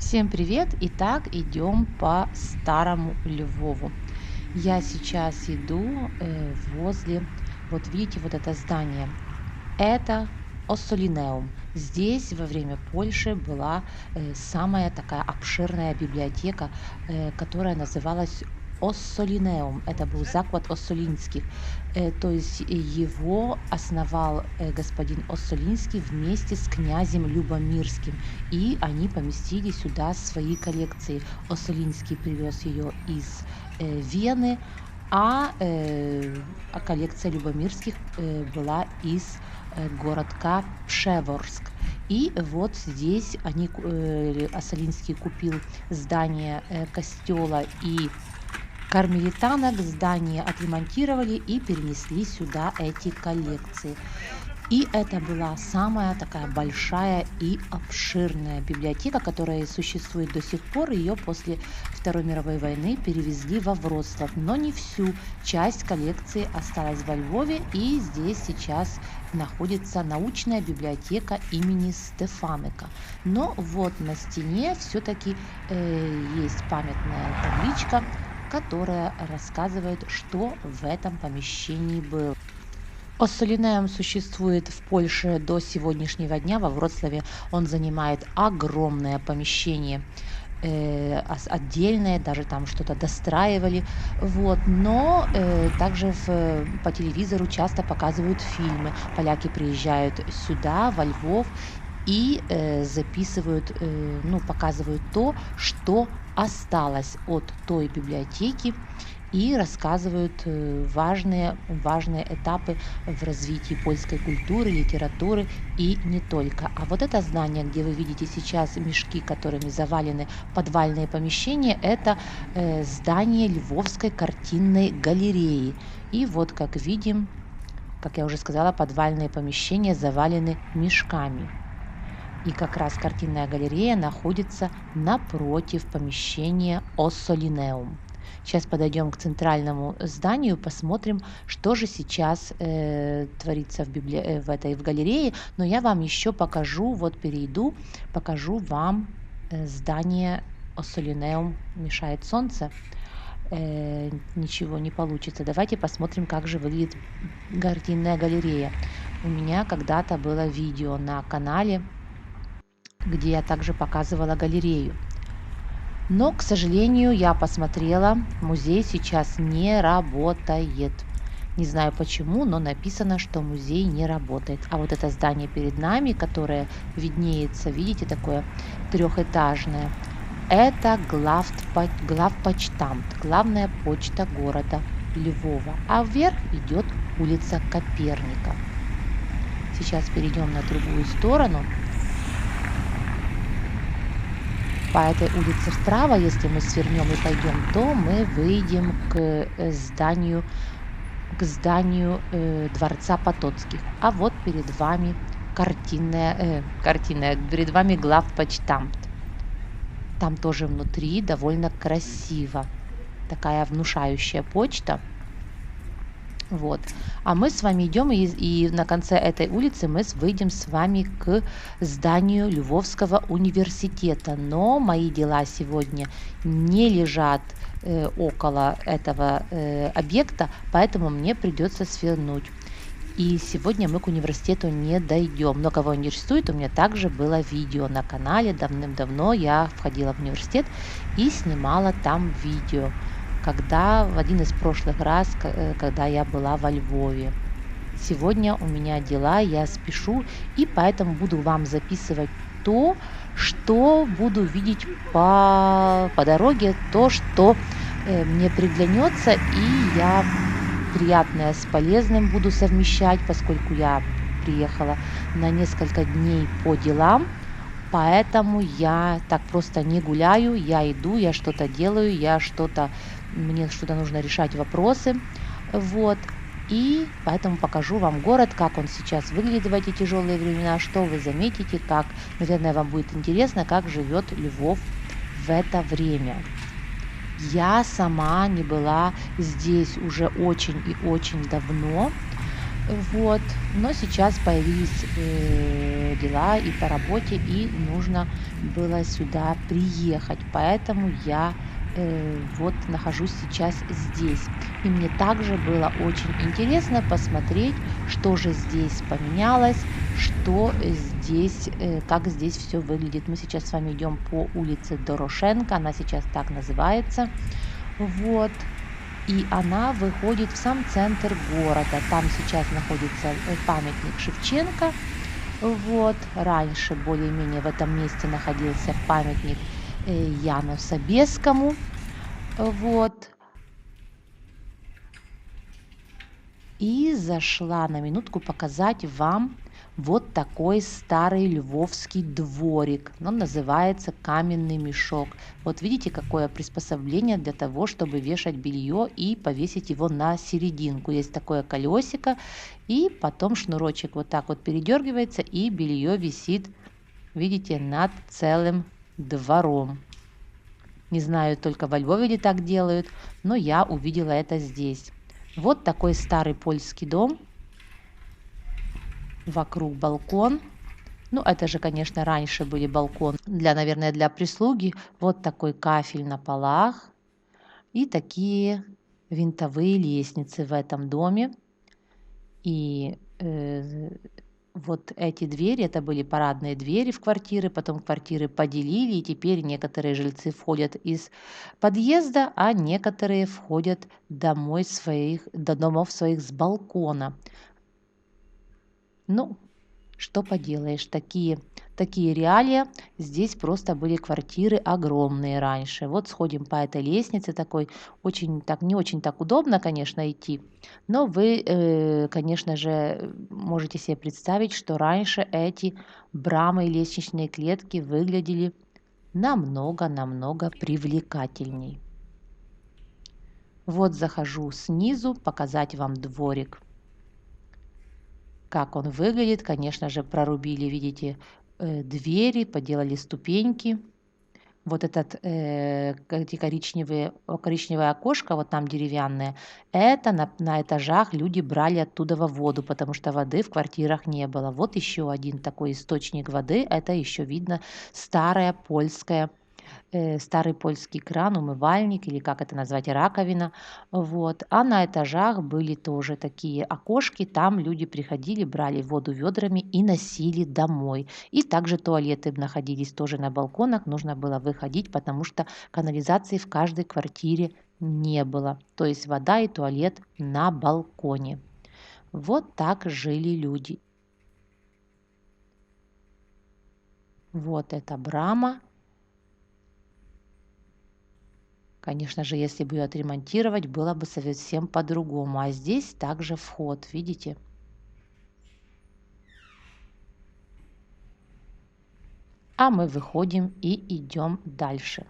Всем привет! Итак, идем по Старому Львову. Я сейчас иду возле, вот видите, вот это здание. Это Оссолинеум. Здесь во время Польши была самая такая обширная библиотека, которая называлась Оссолинеум. Это был заклад Оссолинских. То есть его основал господин Оссолинский вместе с князем Любомирским. И они поместили сюда свои коллекции. Оссолинский привез ее из Вены, а коллекция Любомирских была из городка Пшеворск. И вот здесь Осолинский купил здание костела и кармелитанок, здание отремонтировали и перенесли сюда эти коллекции. И это была самая такая большая и обширная библиотека, которая существует до сих пор. Ее после Второй мировой войны перевезли во Вроцлав, но не всю часть коллекции осталась во Львове, и здесь сейчас находится научная библиотека имени Стефаника. Но вот на стене все-таки есть памятная табличка, которая рассказывает, что в этом помещении было. Оссолинеум существует в Польше до сегодняшнего дня. Во Вроцлаве он занимает огромное помещение, отдельное, даже там что-то достраивали. Вот. Но также по телевизору часто показывают фильмы. Поляки приезжают сюда, во Львов, и записывают, ну, показывают то, что осталось от той библиотеки, и рассказывают важные этапы в развитии польской культуры, литературы и не только. А вот это здание, где вы видите сейчас мешки, которыми завалены подвальные помещения, это здание Львовской картинной галереи. И вот, как видим, как я уже сказала, подвальные помещения завалены мешками. И как раз картинная галерея находится напротив помещения Оссолинеум. Сейчас подойдем к центральному зданию, посмотрим, что же сейчас творится в галерее. Но я вам еще покажу, вот перейду, покажу вам здание Оссолинеум. Мешает солнце, ничего не получится. Давайте посмотрим, как же выглядит картинная галерея. У меня когда-то было видео на канале, где я также показывала галерею. Но, к сожалению, я посмотрела, музей сейчас не работает. Не знаю почему, но написано, что музей не работает. А вот это здание перед нами, которое виднеется, видите, такое трехэтажное, это главпочтамт, главная почта города Львова. А вверх идет улица Коперника. Сейчас перейдем на другую сторону. По этой улице вправо, если мы свернем и пойдем, то мы выйдем к зданию дворца Потоцких. А вот перед вами перед вами главпочтамт. Там тоже внутри довольно красиво. Такая внушающая почта. Вот. А мы с вами идем, и на конце этой улицы мы выйдем с вами к зданию Львовского университета. Но мои дела сегодня не лежат около этого объекта, поэтому мне придется свернуть. И сегодня мы к университету не дойдем. Но кого интересует, у меня также было видео на канале. Давным-давно я входила в университет и снимала там видео, в один из прошлых раз, когда я была во Львове. Сегодня у меня дела, я спешу, и поэтому буду вам записывать то, что буду видеть по дороге, то, что мне приглянется, и я приятное с полезным буду совмещать, поскольку я приехала на несколько дней по делам. Поэтому я так просто не гуляю, я иду, я что-то делаю, мне что-то нужно решать, вопросы. Вот. И поэтому покажу вам город, как он сейчас выглядит в эти тяжелые времена, что вы заметите, наверное, вам будет интересно, как живет Львов в это время. Я сама не была здесь уже очень и очень давно. Вот. Но сейчас появились дела и по работе, и нужно было сюда приехать. Поэтому я вот нахожусь сейчас здесь. И мне также было очень интересно посмотреть, что же здесь поменялось, что здесь, как здесь все выглядит. Мы сейчас с вами идем по улице Дорошенко, она сейчас так называется. Вот. И она выходит в сам центр города. Там сейчас находится памятник Шевченко. Вот. Раньше более-менее в этом месте находился памятник Яну Собескому. Вот. И зашла на минутку показать вам вот такой старый львовский дворик. Он называется каменный мешок. Вот видите, какое приспособление для того, чтобы вешать белье и повесить его на серединку. Есть такое колесико, и потом шнурочек вот так вот передергивается, и белье висит, видите, над целым двором. Не знаю, только во Львове ли так делают, но я увидела это здесь. Вот такой старый польский дом. Вокруг балкон. Ну, это же, конечно, раньше были балкон для, наверное, для прислуги. Вот такой кафель на полах и такие винтовые лестницы в этом доме. И вот эти двери, это были парадные двери в квартиры, потом квартиры поделили, и теперь некоторые жильцы входят из подъезда, а некоторые входят до домов своих с балкона. Ну, что поделаешь, такие реалии. Здесь просто были квартиры огромные раньше. Вот сходим по этой лестнице такой, очень так, не очень так удобно, конечно, идти. Но вы, конечно же, можете себе представить, что раньше эти брамы и лестничные клетки выглядели намного привлекательней. Вот захожу снизу показать вам дворик. Как он выглядит, конечно же, прорубили, видите, двери, поделали ступеньки. Вот эти коричневое окошко, вот там деревянное, это на этажах люди брали оттуда воду, потому что воды в квартирах не было. Вот еще один такой источник воды, это еще видно старый польский кран, умывальник или как это назвать, раковина. Вот. А на этажах были тоже такие окошки, там люди приходили, брали воду ведрами и носили домой. И также туалеты находились тоже на балконах, нужно было выходить, потому что канализации в каждой квартире не было. То есть вода и туалет на балконе. Вот так жили люди. Вот эта брама. Конечно же, если бы ее отремонтировать, было бы совсем по-другому. А здесь также вход, видите? А мы выходим и идем дальше.